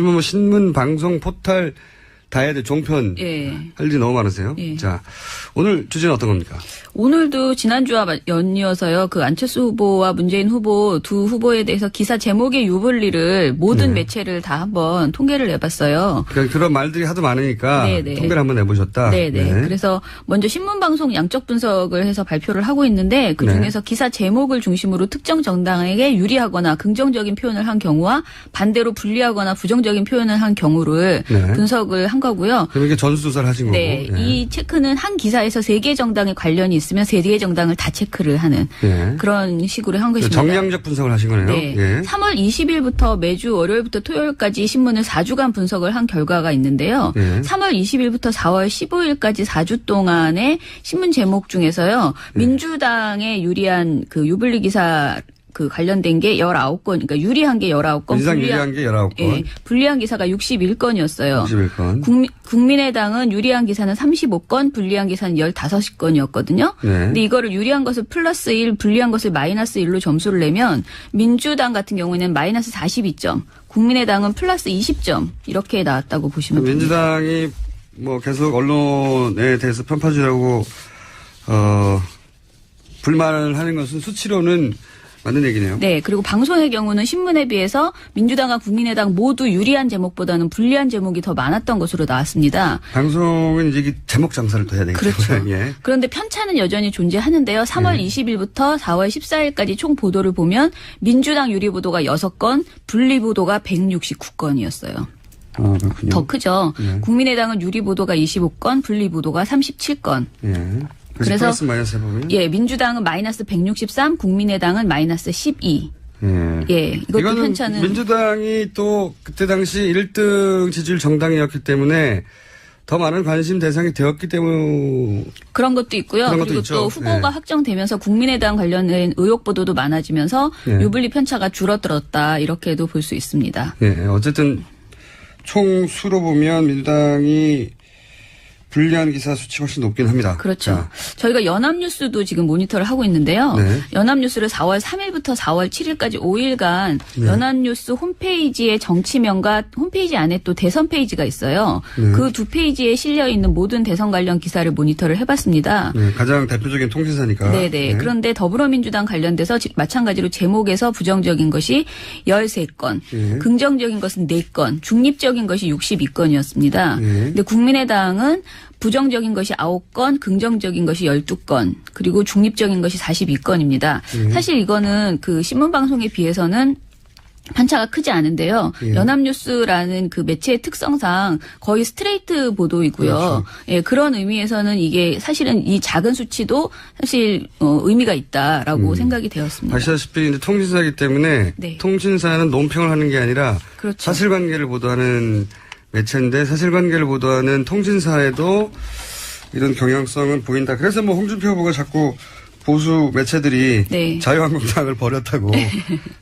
요즘은 뭐 신문, 방송, 포털 다 해야 돼. 종편. 예. 할 일이 너무 많으세요. 예. 자, 오늘 주제는 어떤 겁니까? 오늘도 지난주와 연이어서요. 그 안철수 후보와 문재인 후보 두 후보에 대해서 기사 제목의 유불리를 모든 매체를 다 한번 통계를 내봤어요. 그러니까 그런 말들이 하도 많으니까 네네. 통계를 한번 내보셨다. 네네. 네. 그래서 먼저 신문방송 양적 분석을 해서 발표를 하고 있는데 그중에서 기사 제목을 중심으로 특정 정당에게 유리하거나 긍정적인 표현을 한 경우와 반대로 불리하거나 부정적인 표현을 한 경우를 분석을 한 거고요. 그럼 이게 전수조사를 하신 네. 거고. 이 체크는 한 기사에서 3개 정당에 관련이 있으면 3개 정당을 다 체크를 하는 그런 식으로 한 것입니다. 정량적 분석을 하신 거네요. 네. 예. 3월 20일부터 매주 월요일부터 토요일까지 신문을 4주간 분석을 한 결과가 있는데요. 3월 20일부터 4월 15일까지 4주 동안의 신문 제목 중에서요. 민주당에 유리한 그 유불리 기사 그 관련된 게 19건, 그러니까 유리한 게 19건. 민주당 유리한 게 19건. 예, 불리한 기사가 61건이었어요. 61건. 국민의당은 유리한 기사는 35건, 불리한 기사는 15건이었거든요. 근데 이거를 유리한 것을 플러스 1, 불리한 것을 마이너스 1로 점수를 내면 민주당 같은 경우에는 마이너스 42점, 국민의당은 플러스 20점 이렇게 나왔다고 보시면 됩니다. 민주당이 뭐 계속 언론에 대해서 편파주의라고 불만을 하는 것은 수치로는 맞는 얘기네요. 네. 그리고 방송의 경우는 신문에 비해서 민주당과 국민의당 모두 유리한 제목보다는 불리한 제목이 더 많았던 것으로 나왔습니다. 방송은 이제 이게 제목 장사를 더 해야 되기 그렇죠. 때문에. 예. 그런데 편차는 여전히 존재하는데요. 3월 20일부터 4월 14일까지 총 보도를 보면 민주당 유리 보도가 6건, 불리 보도가 169건이었어요. 그렇군요. 더 크죠. 국민의당은 유리 보도가 25건, 불리 보도가 37건. 예. 그래서 플러스 마이너스 해보면? 예, 민주당은 마이너스 163, 국민의당은 마이너스 12. 예, 이것도 이거는 편차는. 민주당이 또 그때 당시 1등 지지율 정당이었기 때문에 더 많은 관심 대상이 되었기 때문에 그런 것도 있고요. 그런 것도 그리고 있죠. 또 후보가 확정되면서 국민의당 관련된 의혹 보도도 많아지면서 유불리 편차가 줄어들었다 이렇게도 볼 수 있습니다. 예, 어쨌든 총 수로 보면 민주당이 불리한 기사 수치가 훨씬 높긴 합니다. 그렇죠. 자. 저희가 연합뉴스도 지금 모니터를 하고 있는데요. 네. 연합뉴스를 4월 3일부터 4월 7일까지 5일간 연합뉴스 홈페이지의 정치면과 홈페이지 안에 또 대선 페이지가 있어요. 그 두 페이지에 실려 있는 모든 대선 관련 기사를 모니터를 해봤습니다. 네, 가장 대표적인 통신사니까. 네네. 네. 그런데 더불어민주당 관련돼서 마찬가지로 제목에서 부정적인 것이 13건, 긍정적인 것은 4건, 중립적인 것이 62건이었습니다. 근데 국민의당은 부정적인 것이 9건, 긍정적인 것이 12건, 그리고 중립적인 것이 42건입니다. 사실 이거는 그 신문방송에 비해서는 편차가 크지 않은데요. 연합뉴스라는 그 매체의 특성상 거의 스트레이트 보도이고요. 그렇죠. 예, 그런 의미에서는 이게 사실은 이 작은 수치도 사실 의미가 있다라고 생각이 되었습니다. 아시다시피 이제 통신사이기 때문에 통신사는 논평을 하는 게 아니라 그렇죠. 사실관계를 보도하는 매체인데 사실관계를 보도하는 통신사에도 이런 경향성은 보인다. 그래서 뭐 홍준표 후보가 자꾸 보수 매체들이 자유한국당을 버렸다고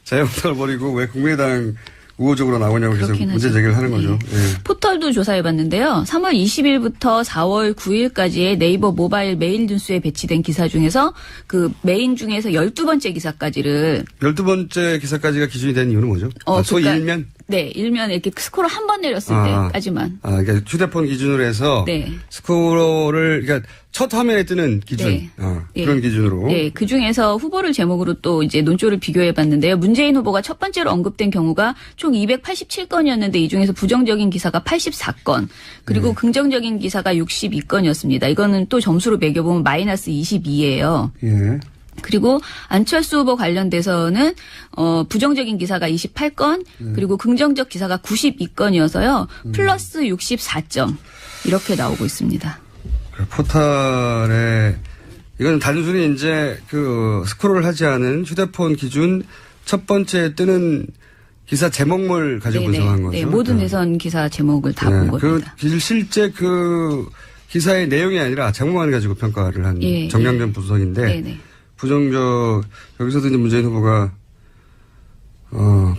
자유한국당을 버리고 왜 국민의당 우호적으로 나오냐고 계속 문제 제기를 하는 거죠. 네. 포털도 조사해봤는데요. 3월 20일부터 4월 9일까지의 네이버 모바일 메일 뉴스에 배치된 기사 중에서 그 메인 중에서 12번째 기사까지를 12번째 기사까지가 기준이 된 이유는 뭐죠? 소위 그러니까 일면? 네. 일면 이렇게 스코어를 한 번 내렸을 때까지만. 그러니까 휴대폰 기준으로 해서 스코어를 그러니까 첫 화면에 뜨는 기준. 그런 기준으로. 네. 그중에서 후보를 제목으로 또 이제 논조를 비교해봤는데요. 문재인 후보가 첫 번째로 언급된 경우가 총 287건이었는데 이 중에서 부정적인 기사가 84건 그리고 긍정적인 기사가 62건이었습니다. 이거는 또 점수로 매겨보면 마이너스 22예요. 예. 그리고 안철수 후보 관련돼서는 부정적인 기사가 28건 그리고 긍정적 기사가 92건이어서요. 플러스 64점 이렇게 나오고 있습니다. 포털에 이건 단순히 이제 그 스크롤을 하지 않은 휴대폰 기준 첫 번째 뜨는 기사 제목물 가지고 분석한 거죠. 네, 모든 대선 기사 제목을 다 본 겁니다. 실제 그 기사의 내용이 아니라 제목만 가지고 평가를 한 정량전 분석인데 부정적 여기서도 이제 문재인 후보가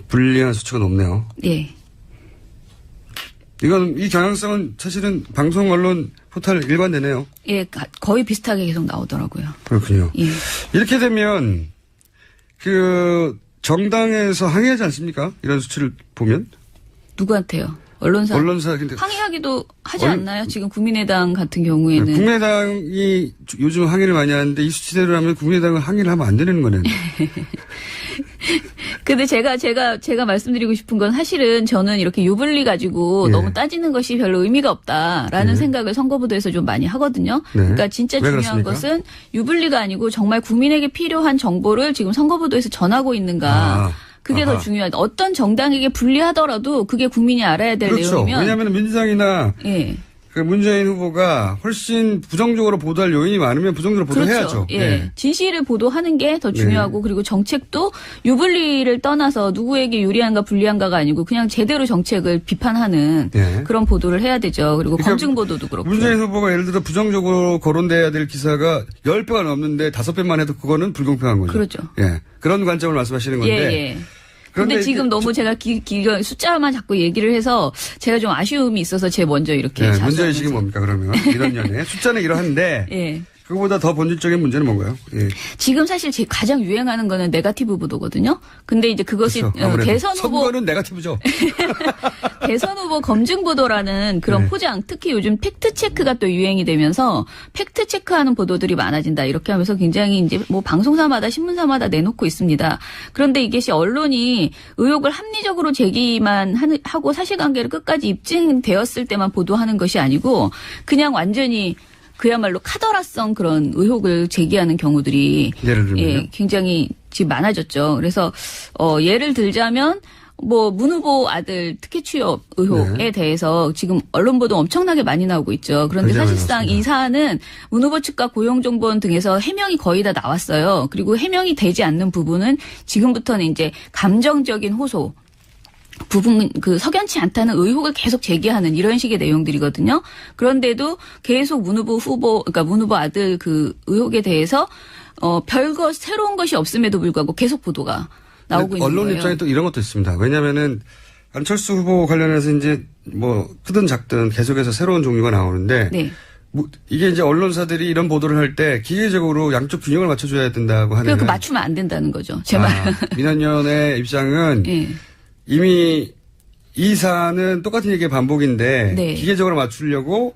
불리한 수치가 높네요. 네. 이 경향성은 사실은 방송 언론 포털 일관되네요. 예, 거의 비슷하게 계속 나오더라고요. 그렇군요. 예. 이렇게 되면 그 정당에서 항의하지 않습니까? 이런 수치를 보면? 누구한테요? 언론사 근데 항의하기도 하지 않나요? 지금 국민의당 같은 경우에는. 국민의당이 요즘 항의를 많이 하는데 이 수치대로라면 국민의당은 항의를 하면 안 되는 거네요. 근데 제가 말씀드리고 싶은 건 사실은 저는 이렇게 유불리 가지고 예. 너무 따지는 것이 별로 의미가 없다라는 예. 생각을 선거보도에서 좀 많이 하거든요. 네. 그러니까 진짜 중요한 그렇습니까? 것은 유불리가 아니고 정말 국민에게 필요한 정보를 지금 선거보도에서 전하고 있는가. 그게 더 중요하다. 어떤 정당에게 불리하더라도 그게 국민이 알아야 될 그렇죠. 내용이면. 왜냐하면 민주당이나 예. 그 문재인 후보가 훨씬 부정적으로 보도할 요인이 많으면 부정적으로 보도해야죠. 그렇죠. 예. 진실을 보도하는 게 더 중요하고 그리고 정책도 유불리를 떠나서 누구에게 유리한가 불리한가가 아니고 그냥 제대로 정책을 비판하는 그런 보도를 해야 되죠. 그리고 그러니까 검증 보도도 그렇고. 문재인 후보가 예를 들어 부정적으로 거론돼야 될 기사가 10배가 넘는데 5배만 해도 그거는 불공평한 거죠. 그렇죠. 예. 그런 관점을 말씀하시는 건데. 예. 그런데 지금 너무 제가 숫자만 자꾸 얘기를 해서 제가 좀 아쉬움이 있어서 먼저 이렇게. 문제의식이 뭡니까 그러면 이런 연애 숫자는 이러한데 예. 그거보다 더 본질적인 문제는 뭔가요? 예. 지금 사실 가장 유행하는 거는 네거티브 보도거든요. 근데 이제 그것이 그렇죠. 대선 후보 선거는 네거티브죠. 대선 후보 검증 보도라는 그런 포장, 특히 요즘 팩트 체크가 또 유행이 되면서 팩트 체크하는 보도들이 많아진다 이렇게 하면서 굉장히 이제 뭐 방송사마다 신문사마다 내놓고 있습니다. 그런데 이것이 언론이 의혹을 합리적으로 제기만 하고 사실관계를 끝까지 입증되었을 때만 보도하는 것이 아니고 그냥 완전히 그야말로 카더라성 그런 의혹을 제기하는 경우들이 예를 들면 굉장히 지금 많아졌죠. 그래서 예를 들자면 뭐 문 후보 아들 특혜 취업 의혹에 대해서 지금 언론 보도 엄청나게 많이 나오고 있죠. 그런데 사실상 이 사안은 문 후보 측과 고용정보원 등에서 해명이 거의 다 나왔어요. 그리고 해명이 되지 않는 부분은 지금부터는 이제 감정적인 호소 부분 석연치 않다는 의혹을 계속 제기하는 이런 식의 내용들이거든요. 그런데도 계속 문 후보 아들 그 의혹에 대해서 별거 새로운 것이 없음에도 불구하고 계속 보도가 나오고 있는 거예요. 언론 입장에 또 이런 것도 있습니다. 왜냐하면은 안철수 후보 관련해서 이제 뭐 크든 작든 계속해서 새로운 종류가 나오는데 이게 이제 언론사들이 이런 보도를 할 때 기계적으로 양쪽 균형을 맞춰줘야 된다고 하는. 그러니까 맞추면 안 된다는 거죠. 제 말. 민원연의 입장은. 이미 이 사안은 똑같은 얘기의 반복인데 기계적으로 맞추려고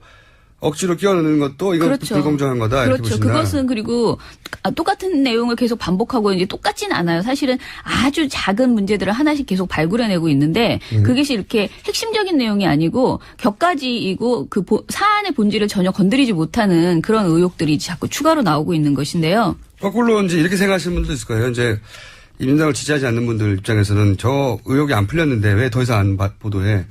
억지로 끼워넣는 것도 이건 불공정한 거다. 그렇죠. 이렇게 보신다. 그것은 그리고 똑같은 내용을 계속 반복하고 이제 똑같지는 않아요. 사실은 아주 작은 문제들을 하나씩 계속 발굴해내고 있는데 그것이 이렇게 핵심적인 내용이 아니고 격가지이고 그 사안의 본질을 전혀 건드리지 못하는 그런 의혹들이 자꾸 추가로 나오고 있는 것인데요. 거꾸로 이제 이렇게 생각하시는 분도 있을 거예요. 이제 이 민주당을 지지하지 않는 분들 입장에서는 저 의혹이 안 풀렸는데 왜 더 이상 안 보도해.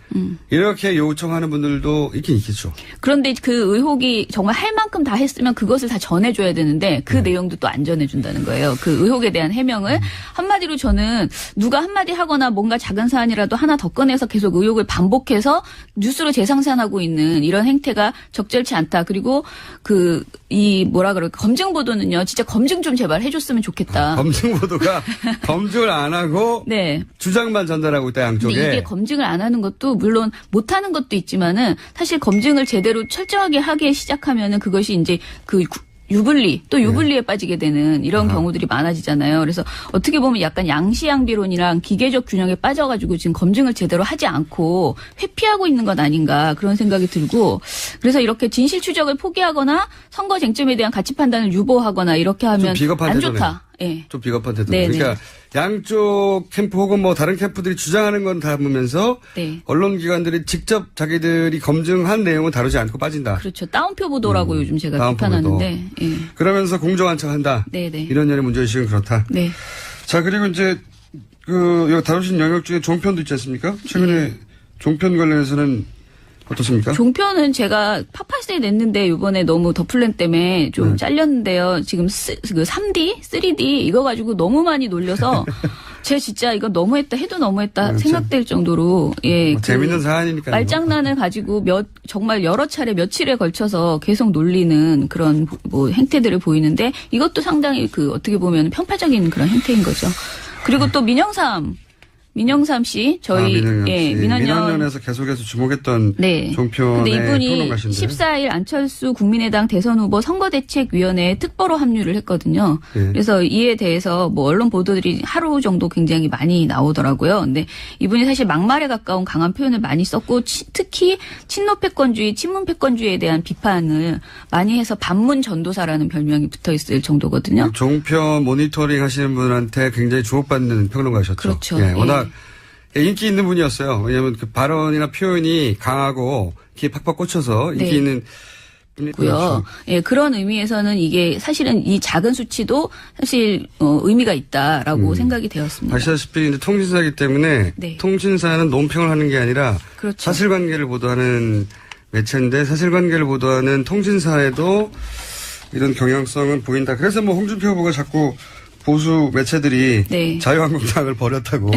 이렇게 요청하는 분들도 있긴 있겠죠. 그런데 그 의혹이 정말 할 만큼 다 했으면 그것을 다 전해줘야 되는데 그 내용도 또 안 전해준다는 거예요. 그 의혹에 대한 해명을. 한마디로 저는 누가 한마디 하거나 뭔가 작은 사안이라도 하나 더 꺼내서 계속 의혹을 반복해서 뉴스로 재생산하고 있는 이런 행태가 적절치 않다. 그리고 검증 보도는요. 진짜 검증 좀 제발 해줬으면 좋겠다. 검증 보도가 검증을 안 하고 주장만 전달하고 있다 양쪽에. 근데 이게 검증을 안 하는 것도 물론 못하는 것도 있지만은 사실 검증을 제대로 철저하게 하기 시작하면은 그것이 이제 유불리에 빠지게 되는 이런 경우들이 많아지잖아요. 그래서 어떻게 보면 약간 양시양비론이랑 기계적 균형에 빠져가지고 지금 검증을 제대로 하지 않고 회피하고 있는 것 아닌가 그런 생각이 들고 그래서 이렇게 진실 추적을 포기하거나 선거 쟁점에 대한 가치 판단을 유보하거나 이렇게 하면 안 좋다. 좀 비겁한 태도. 그러니까 양쪽 캠프 혹은 뭐 다른 캠프들이 주장하는 건 담으면서 언론기관들이 직접 자기들이 검증한 내용은 다루지 않고 빠진다. 그렇죠. 따옴표 보도라고 요즘 제가 비판하는데. 그러면서 공정한 척한다. 이런 년의 문제의식은 그렇다. 자 그리고 이제 여기 다루신 영역 중에 종편도 있지 않습니까? 최근에 종편 관련해서는 어떻습니까? 종편은 제가 팝파스에 냈는데 이번에 너무 더플랜 때문에 좀 잘렸는데요. 지금 3D, 3D 이거 가지고 너무 많이 놀려서 제 진짜 이거 너무했다 해도 너무했다 생각될 정도로 재밌는 사안이니까 말장난을 가지고 정말 여러 차례 며칠에 걸쳐서 계속 놀리는 그런 행태들을 보이는데 이것도 상당히 어떻게 보면 편파적인 그런 행태인 거죠. 그리고 또 민영삼 민영삼 씨, 저희 민원연에서 계속해서 주목했던 종편의 근데 이분이 평론가신데 14일 안철수 국민의당 대선 후보 선거대책위원회에 특보로 합류를 했거든요. 그래서 이에 대해서 뭐 언론 보도들이 하루 정도 굉장히 많이 나오더라고요. 근데 이분이 사실 막말에 가까운 강한 표현을 많이 썼고 특히 친노패권주의, 친문패권주의에 대한 비판을 많이 해서 반문 전도사라는 별명이 붙어 있을 정도거든요. 종편 모니터링 하시는 분한테 굉장히 주목받는 평론가셨죠. 그렇죠. 예, 워낙 인기 있는 분이었어요. 왜냐하면 그 발언이나 표현이 강하고 귀에 팍팍 꽂혀서 인기 있는 고요. 예, 그런 의미에서는 이게 사실은 이 작은 수치도 사실 의미가 있다라고 생각이 되었습니다. 아시다시피 이제 통신사이기 때문에 통신사는 논평을 하는 게 아니라 그렇죠. 사실관계를 보도하는 매체인데 사실관계를 보도하는 통신사에도 이런 경향성은 보인다. 그래서 뭐 홍준표 후보가 자꾸 보수 매체들이 자유한국당을 버렸다고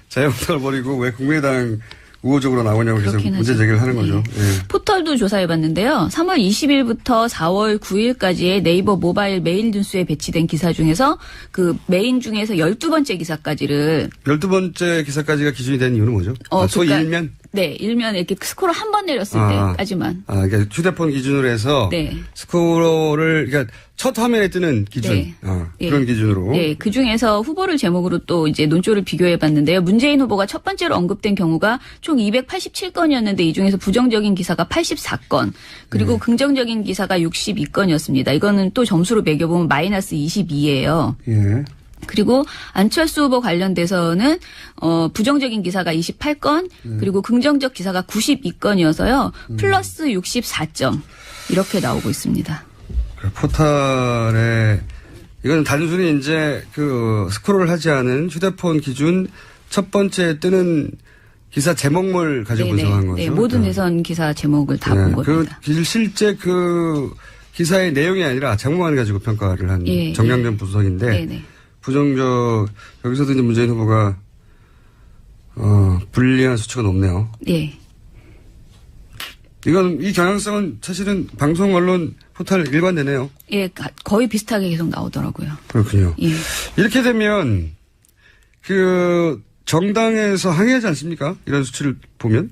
자유한국당을 버리고 왜 국민의당 우호적으로 나오냐고 그래서 문제 제기를 하는 거죠. 포털도 조사해봤는데요. 3월 20일부터 4월 9일까지의 네이버 모바일 메일 뉴스에 배치된 기사 중에서 그 메인 중에서 12번째 기사까지를 12번째 기사까지가 기준이 된 이유는 뭐죠? 소위 그러니까 일면? 네, 일면 이렇게 스코어를 한 번 내렸을 때까지만. 그러니까 휴대폰 기준으로 해서 스코어를 그러니까 첫 화면에 뜨는 기준, 그런 기준으로. 네, 그 중에서 후보를 제목으로 또 이제 논조를 비교해봤는데요. 문재인 후보가 첫 번째로 언급된 경우가 총 287건이었는데 이 중에서 부정적인 기사가 84건, 그리고 긍정적인 기사가 62건이었습니다. 이거는 또 점수로 매겨보면 마이너스 22예요. 예. 그리고 안철수 후보 관련돼서는 부정적인 기사가 28건 그리고 긍정적 기사가 92건이어서요. 플러스 64점 이렇게 나오고 있습니다. 그 포탈에 이건 단순히 이제 그 스크롤을 하지 않은 휴대폰 기준 첫 번째 뜨는 기사 제목물 가지고 분석한 거죠. 네, 모든 대선 기사 제목을 다 본 겁니다. 실제 그 기사의 내용이 아니라 제목만 가지고 평가를 한 정량된 분석인데 부정적 여기서도 이제 문재인 후보가 불리한 수치가 높네요. 네. 이건 이 경향성은 사실은 방송 언론 포털 일관되네요. 예, 거의 비슷하게 계속 나오더라고요. 그렇군요. 예. 이렇게 되면 그 정당에서 항의하지 않습니까? 이런 수치를 보면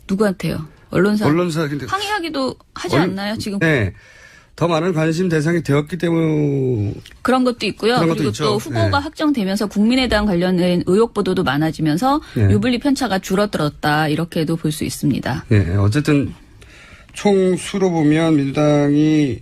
누구한테요? 언론사. 근데 항의하기도 하지 않나요? 지금. 네. 더 많은 관심 대상이 되었기 때문에 그런 것도 있고요. 그런 것도 그리고 있죠. 또 후보가 확정되면서 국민의당 관련된 의혹 보도도 많아지면서 유불리 편차가 줄어들었다 이렇게도 볼 수 있습니다. 네, 어쨌든 총 수로 보면 민주당이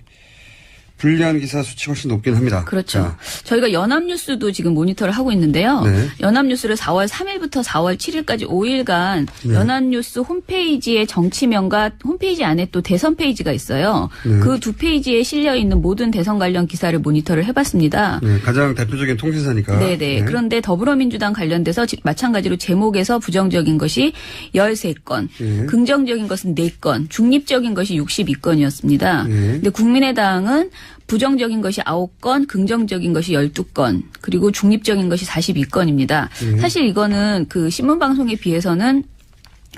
불리한 기사 수치 훨씬 높긴 합니다. 그렇죠. 자. 저희가 연합뉴스도 지금 모니터를 하고 있는데요. 연합뉴스를 4월 3일부터 4월 7일까지 5일간 연합뉴스 홈페이지의 정치면과 홈페이지 안에 또 대선 페이지가 있어요. 그 두 페이지에 실려 있는 모든 대선 관련 기사를 모니터를 해봤습니다. 가장 대표적인 통신사니까. 네네. 그런데 더불어민주당 관련돼서 마찬가지로 제목에서 부정적인 것이 13건, 긍정적인 것은 4건, 중립적인 것이 62건이었습니다. 근데 국민의당은 부정적인 것이 9건, 긍정적인 것이 12건, 그리고 중립적인 것이 42건입니다. 사실 이거는 그 신문방송에 비해서는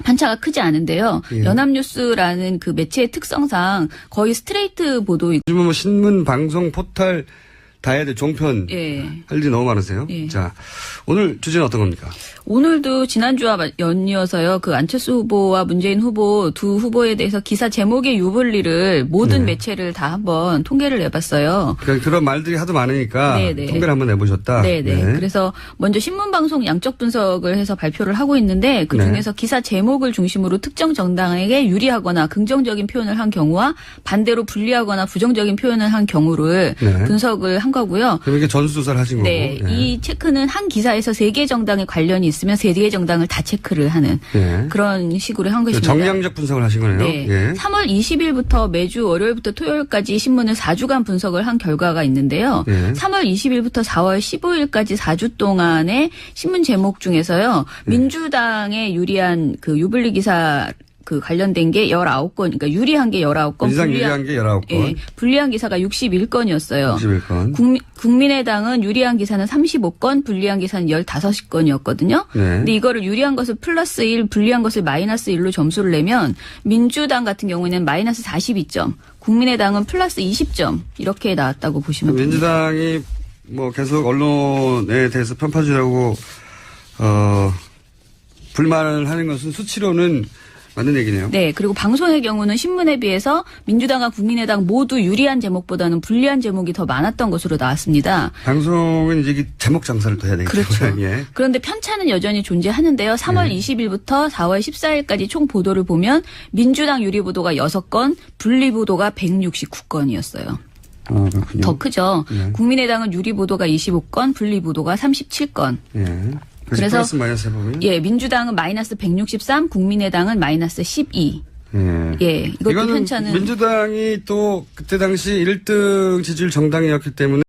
편차가 크지 않은데요. 연합뉴스라는 그 매체의 특성상 거의 스트레이트 보도. 요즘은 뭐 신문, 방송, 포털 다 해야 돼. 종편 할 일이 너무 많으세요. 자, 오늘 주제는 어떤 겁니까? 오늘도 지난주와 연이어서요. 그 안철수 후보와 문재인 후보 두 후보에 대해서 기사 제목의 유불리를 모든 매체를 다 한번 통계를 내봤어요. 그러니까 그런 말들이 하도 많으니까 통계를 한번 내보셨다. 네네. 그래서 먼저 신문방송 양적 분석을 해서 발표를 하고 있는데 그중에서 기사 제목을 중심으로 특정 정당에게 유리하거나 긍정적인 표현을 한 경우와 반대로 불리하거나 부정적인 표현을 한 경우를 분석을 한 거고요. 그럼 이게 전수조사를 하신 거고. 네. 이 체크는 한 기사에서 3개 정당의 관련이 있으면 3개 정당을 다 체크를 하는 그런 식으로 한 것입니다. 정량적 분석을 하신 거네요. 네. 3월 20일부터 매주 월요일부터 토요일까지 신문을 4주간 분석을 한 결과가 있는데요. 3월 20일부터 4월 15일까지 4주 동안의 신문 제목 중에서요. 민주당에 유리한 그 유불리 기사 그 관련된 게 19건, 그러니까 유리한 게 19건. 민주당 유리한 게 19건. 예, 불리한 기사가 61건이었어요. 61건. 국민의당은 유리한 기사는 35건, 불리한 기사는 15건이었거든요. 근데 이거를 유리한 것을 플러스 1, 불리한 것을 마이너스 1로 점수를 내면 민주당 같은 경우에는 마이너스 42점, 국민의당은 플러스 20점 이렇게 나왔다고 보시면 됩니다. 민주당이 뭐 계속 언론에 대해서 편파주의라고 불만을 하는 것은 수치로는 맞는 얘기네요. 네. 그리고 방송의 경우는 신문에 비해서 민주당과 국민의당 모두 유리한 제목보다는 불리한 제목이 더 많았던 것으로 나왔습니다. 방송은 이제 제목 장사를 더 해야 되기 때문에. 그렇죠. 예. 그런데 편차는 여전히 존재하는데요. 3월 20일부터 4월 14일까지 총 보도를 보면 민주당 유리 보도가 6건, 분리 보도가 169건이었어요. 그렇군요. 더 크죠. 예. 국민의당은 유리 보도가 25건, 분리 보도가 37건. 예. 그래서 플러스 마이너스 해보면? 예, 민주당은 마이너스 163, 국민의당은 마이너스 12. 예, 이것도 이거는 편차는. 민주당이 또 그때 당시 1등 지지율 정당이었기 때문에